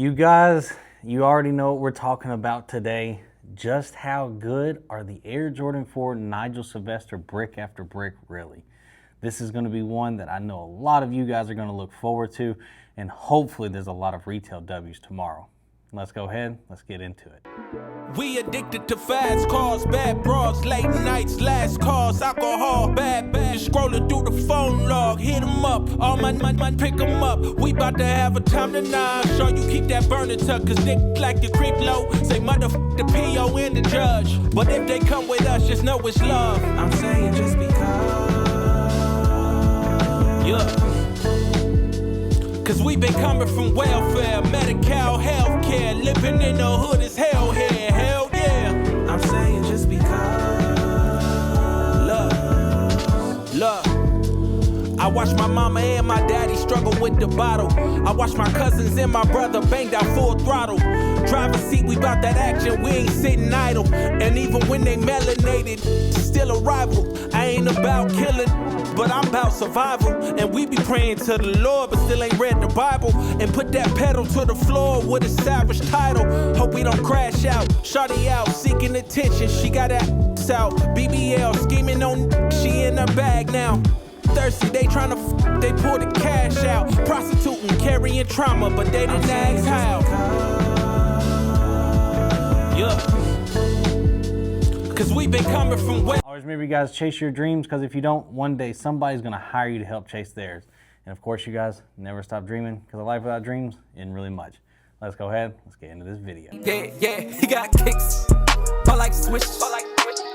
You guys, you already know what we're talking about today. Just how good are the Air Jordan 4 Nigel Sylvester brick after brick really? This is going to be one that I know a lot of you guys are going to look forward to, and hopefully there's a lot of retail W's tomorrow. Let's go ahead, let's get into it. We addicted to fast cars, bad bras, late nights, last calls, alcohol, bad. Scrolling through the phone log, hit 'em up, all my pick 'em up. We bout to have a time tonight. Sure you keep that burner tuck, cause dick like you creep low. Say motherfuck the PO and the judge. But if they come with us, just know it's love. I'm saying just because. Yeah. Cause we been coming from welfare, Medi-Cal, healthcare, living in the hood is hell here, hell yeah. I'm saying just because. Love. I watched my mama and my daddy struggle with the bottle. I watched my cousins and my brother banged out full throttle. Driver's seat, we bout that action, we ain't sitting idle. And even when they melanated, still a rival. I ain't about killing, but I'm about survival. And we be praying to the Lord, but still ain't read the Bible. And put that pedal to the floor with a savage title. Hope we don't crash out. Shawty out, seeking attention. She got that out. BBL, scheming on she in her bag now. Thirsty, they tryna they pull the cash out. Prostituting, carrying trauma, but they didn't ask how. Yeah. Cause we been coming from where. Always remember, you guys, chase your dreams, because if you don't, one day somebody's gonna hire you to help chase theirs. And of course, you guys, never stop dreaming, because a life without dreams isn't really much. Let's go ahead, let's get into this video. Yeah, he got kicks. I like switch.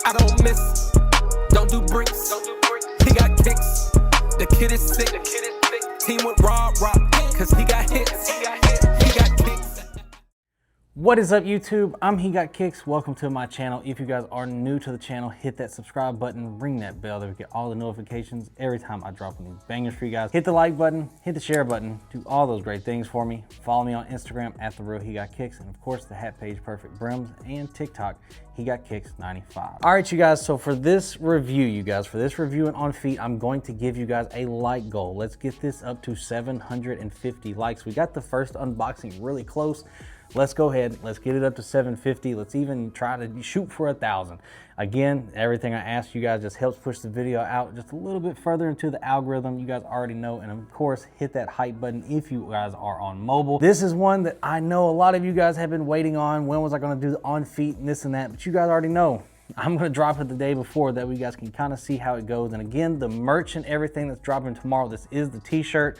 I don't miss. Don't do bricks. He got kicks. The kid is sick. Team with rock, cause he got hits. He got kicks. What is up, YouTube? I'm Hegotkickz. Welcome to my channel. If you guys are new to the channel, hit that subscribe button, ring that bell to get all the notifications every time I drop new bangers for you guys. Hit the like button, hit the share button, do all those great things for me. Follow me on Instagram at therealhegotkickz, and of course the hat page Perfectbrimz, and TikTok Hegotkickz95. All right, you guys, so for this review, and on feet, I'm going to give you guys a like goal. Let's get this up to 750 likes. We got the first unboxing really close. Let's go ahead, let's get it up to 750. Let's even try to shoot for 1,000. Again, everything I ask you guys just helps push the video out just a little bit further into the algorithm. You guys already know, and of course, hit that hype button if you guys are on mobile. This is one that I know a lot of you guys have been waiting on. When was I gonna do the on feet and this and that? But you guys already know. I'm gonna drop it the day before, that we guys can kind of see how it goes. And again, the merch and everything that's dropping tomorrow, this is the t-shirt.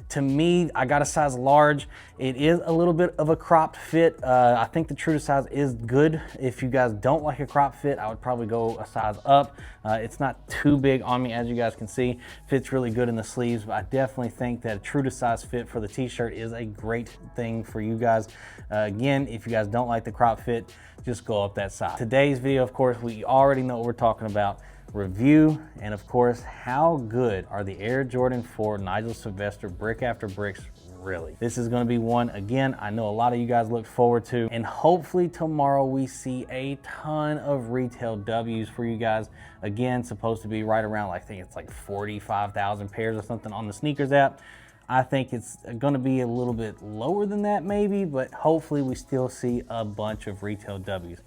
To me, I got a size large. It is a little bit of a cropped fit. I think the true to size is good. If you guys don't like a cropped fit, I would probably go a size up. It's not too big on me, as you guys can see. Fits really good in the sleeves, but I definitely think that a true to size fit for the t-shirt is a great thing for you guys. Again, if you guys don't like the crop fit, just go up that size. Today's video, of course, we already know what we're talking about. Review, and of course, how good are the Air Jordan 4 Nigel Sylvester brick after bricks really? This is going to be one, again, I know a lot of you guys look forward to, and hopefully tomorrow we see a ton of retail W's for you guys. Again, supposed to be right around, I think it's like 45,000 pairs or something on the sneakers app. I think it's going to be a little bit lower than that maybe, but hopefully we still see a bunch of retail W's.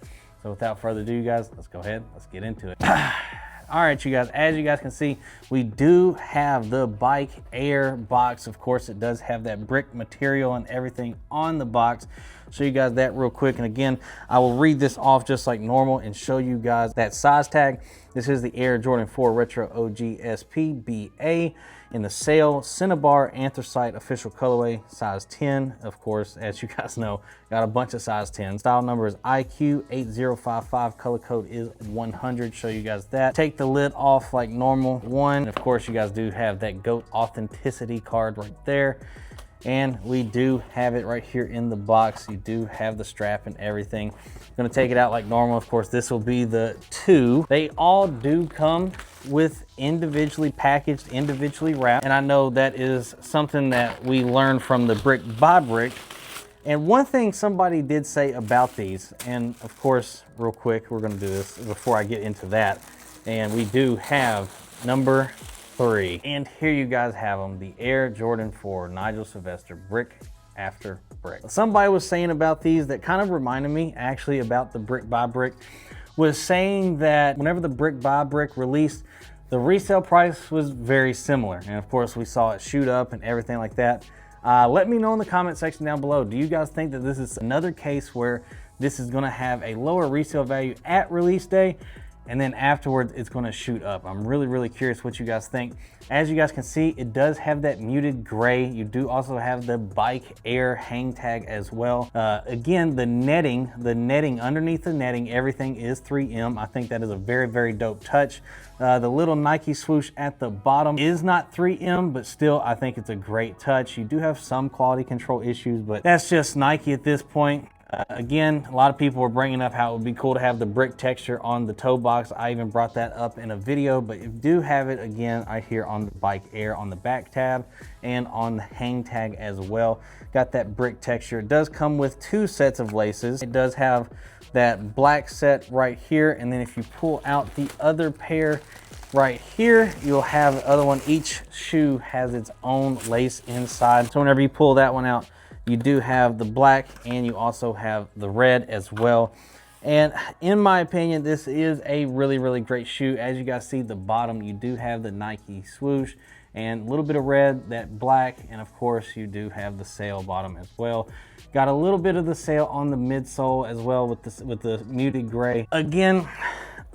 So without further ado, you guys, let's go ahead, let's get into it. All right, you guys, as you guys can see, we do have the Bike Air box. Of course, it does have that brick material and everything on the box. Show you guys that real quick. And again, I will read this off just like normal and show you guys that size tag. This is the Air Jordan 4 Retro OG SP BA in the Sail Cinnabar Anthracite official colorway, size 10. Of course, as you guys know, got a bunch of size 10. Style number is IQ8055. Color code is 100. Show you guys that. Take the lid off like normal. One, of course, you guys do have that GOAT authenticity card right there. And we do have it right here in the box. You do have the strap and everything. Gonna take it out like normal. Of course, this will be the 2. They all do come with individually packaged, individually wrapped. And I know that is something that we learned from the brick by brick. And one thing somebody did say about these, and of course, real quick, we're gonna do this before I get into that. And we do have number 3. And here you guys have them, the Air Jordan 4 Nigel Sylvester brick after brick. brick. Somebody was saying about these that kind of reminded me actually about the brick by brick, was saying that whenever the brick by brick released, the resale price was very similar. And of course we saw it shoot up and everything like that. Let me know in the comment section down below. Do you guys think that this is another case where this is gonna have a lower resale value at release day, and then afterwards it's gonna shoot up? I'm really curious what you guys think. As you guys can see, it does have that muted gray. You do also have the bike air hang tag as well. Again, the netting underneath the netting, everything is 3M. I think that is a very dope touch. The little Nike swoosh at the bottom is not 3M, but still I think it's a great touch. You do have some quality control issues, but that's just Nike at this point. Again, a lot of people were bringing up how it would be cool to have the brick texture on the toe box. I even brought that up in a video, but you do have it again right here on the bike air on the back tab and on the hang tag as well. Got that brick texture. It does come with 2 sets of laces. It does have that black set right here, and then if you pull out the other pair right here, you'll have the other one. Each shoe has its own lace inside, so whenever you pull that one out, you do have the black and you also have the red as well. And in my opinion, this is a really great shoe. As you guys see, the bottom, you do have the Nike swoosh and a little bit of red, that black, and of course you do have the sail bottom as well. Got a little bit of the sail on the midsole as well with the muted gray. Again,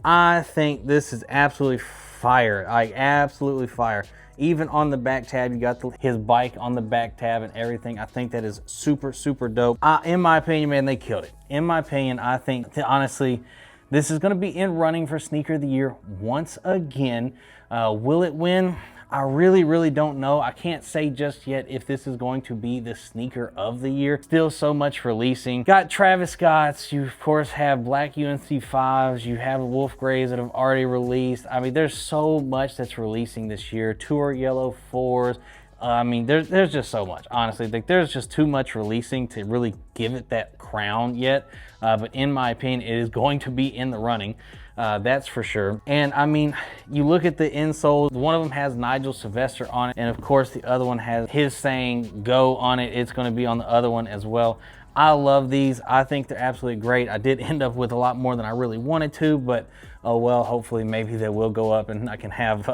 I think this is absolutely fire, like absolutely fire. Even on the back tab, you got his bike on the back tab and everything. I think that is super dope. In my opinion, man, they killed it. In my opinion, I think, honestly, this is gonna be in running for Sneaker of the Year once again. Will it win? I really don't know. I can't say just yet if this is going to be the Sneaker of the Year. Still so much releasing. Got Travis Scott's, you of course have black UNC 5s, you have Wolf Grays that have already released. I mean, there's so much that's releasing this year. Tour Yellow 4s. I mean, there's just so much, honestly. Like, there's just too much releasing to really give it that crown yet. But in my opinion, it is going to be in the running. That's for sure. And I mean, you look at the insoles, one of them has Nigel Sylvester on it, and of course the other one has his saying "go" on it. It's going to be on the other one as well. I love these. I think they're absolutely great. I did end up with a lot more than I really wanted to, but oh well, hopefully maybe they will go up and I can have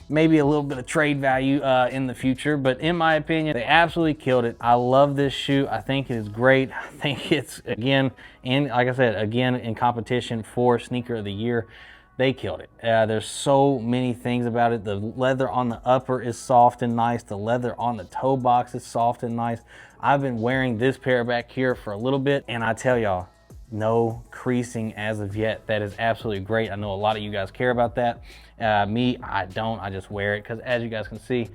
maybe a little bit of trade value in the future. But in my opinion, they absolutely killed it. I love this shoe. I think it is great. I think it's, again, and like I said, again, in competition for Sneaker of the Year. They killed it. There's so many things about it. The leather on the upper is soft and nice. The leather on the toe box is soft and nice. I've been wearing this pair back here for a little bit, and I tell y'all, no creasing as of yet. That is absolutely great. I know a lot of you guys care about that. Me, I don't. I just wear it because, as you guys can see,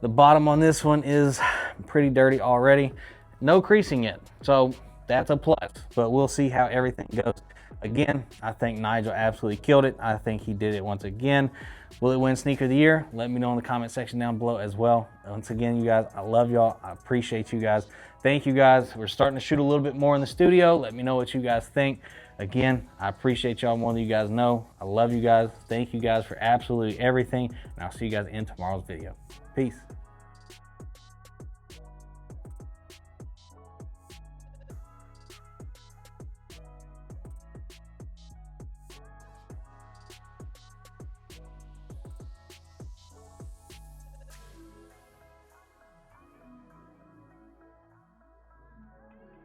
the bottom on this one is pretty dirty already. No creasing yet, so that's a plus, but we'll see how everything goes. Again, I think Nigel absolutely killed it. I think he did it once again. Will it win Sneaker of the Year? Let me know in the comment section down below as well. Once again, you guys, I love y'all. I appreciate you guys. Thank you guys. We're starting to shoot a little bit more in the studio. Let me know what you guys think. Again, I appreciate y'all more than you guys know. I love you guys. Thank you guys for absolutely everything. And I'll see you guys in tomorrow's video. Peace.